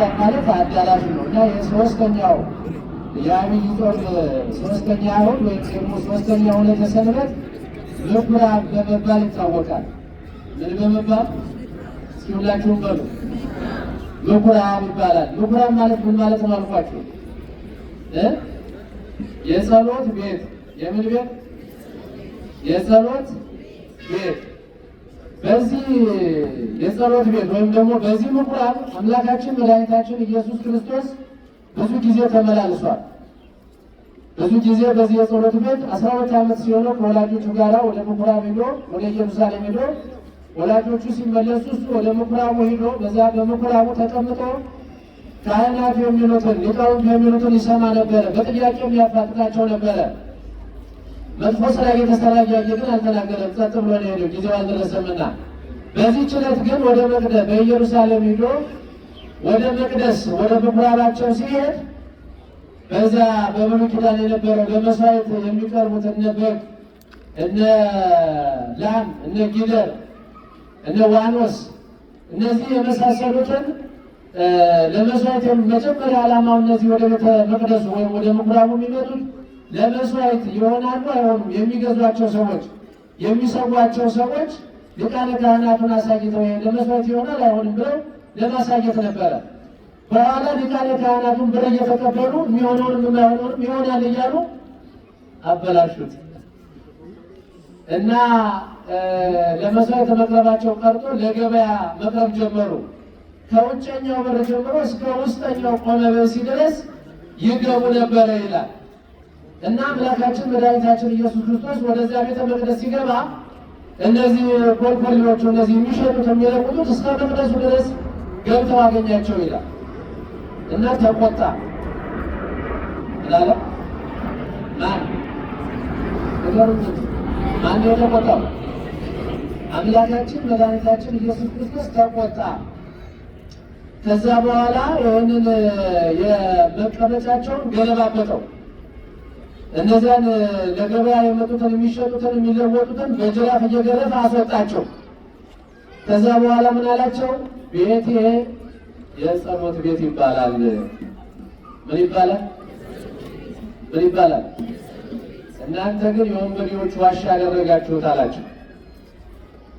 ምኩራብ ማለት አዳራሽ ነው እና የሶስተኛው የአብይ ጾም ሶስተኛው ወይም ደግሞ ሶስተኛው ዕለተ ሰንበት ምኩራብ በመባል ይታወቃል። ምን በመባል እስኪ ሁላችሁም በሉ። ምኩራብ ይባላል። ምኩራብ ማለት ምን ማለት ነው አልኳችሁ? የጸሎት ቤት። የምን ቤት? የጸሎት ቤት። በዚህ የጸሎት ቤት ወይም ደግሞ በዚህ ምኩራብ አምላካችን መድኃኒታችን ኢየሱስ ክርስቶስ ብዙ ጊዜ ተመላልሷል። ብዙ ጊዜ በዚህ የጸሎት ቤት 12 ዓመት ሲሆነው ከወላጆቹ ጋራ ወደ ምኩራብ ሄዶ ወደ ኢየሩሳሌም ሄዶ ወላጆቹ ሲመለሱ እሱ ወደ ምኩራቡ ሄዶ በዛ በምኩራቡ ተቀምጦ ካህናት የሚሉትን ሊቃውንት የሚሉትን ይሰማ ነበረ። በጥያቄም ያፋጥጣቸው ነበረ። መጥፎ ስራ እየተሰራ እያየ ግን አልተናገረም። ጸጥ ብሎ ነው ሄደው ጊዜው አልደረሰምና። በዚህች ዕለት ግን ወደ መቅደስ በኢየሩሳሌም ሄዶ ወደ መቅደስ ወደ ምኩራባቸው ሲሄድ በዛ በብሉይ ኪዳን የነበረው ለመስዋዕት የሚቀርቡት እነ በግ፣ እነ ላም፣ እነ ጊደር፣ እነ ዋኖስ እነዚህ የመሳሰሉትን ለመስዋዕት መጀመሪያ ዓላማው እነዚህ ወደ ቤተ መቅደሱ ወይም ወደ ምኩራቡ የሚመጡት ለመስዋዕት ይሆናሉ አይሆኑም የሚገዟቸው ሰዎች የሚሰዋቸው ሰዎች ሊቃነ ካህናቱን አሳይተው ለመስዋዕት ይሆናል አይሆንም ብለው ለማሳየት ነበረ። በኋላ ሊቃነ ካህናቱን ብር እየተቀበሉ የሚሆነውንም የማይሆነውንም ይሆናል እያሉ አበላሹት እና ለመስዋዕት መቅረባቸው ቀርቶ ለገበያ መቅረብ ጀመሩ። ከውጨኛው በር ጀምሮ እስከ ውስጠኛው ቆመ በሲ ድረስ ይገቡ ነበረ ይላል እና አምላካችን መድኃኒታችን ኢየሱስ ክርስቶስ ወደዚያ ቤተ መቅደስ ሲገባ እነዚህ ኮልኮሌዎቹ እነዚህ የሚሸጡት የሚለውጡት እስከ መቅደሱ ድረስ ገብተው አገኛቸው ይላል እና ተቆጣ። ይላል ማን ነገሩን ማን የተቆጣው? አምላካችን መድኃኒታችን ኢየሱስ ክርስቶስ ተቆጣ። ከዛ በኋላ ይህንን የመቀመጫቸውን ገለባበጠው። እነዚያን ለገበያ የመጡትን የሚሸጡትን የሚለወጡትን በጅራፍ እየገረፈ አስወጣቸው። ከዛ በኋላ ምን አላቸው? ቤቴ የጸሎት ቤት ይባላል። ምን ይባላል? ምን ይባላል? እናንተ ግን የወንበዴዎች ዋሻ ያደረጋችሁት አላቸው።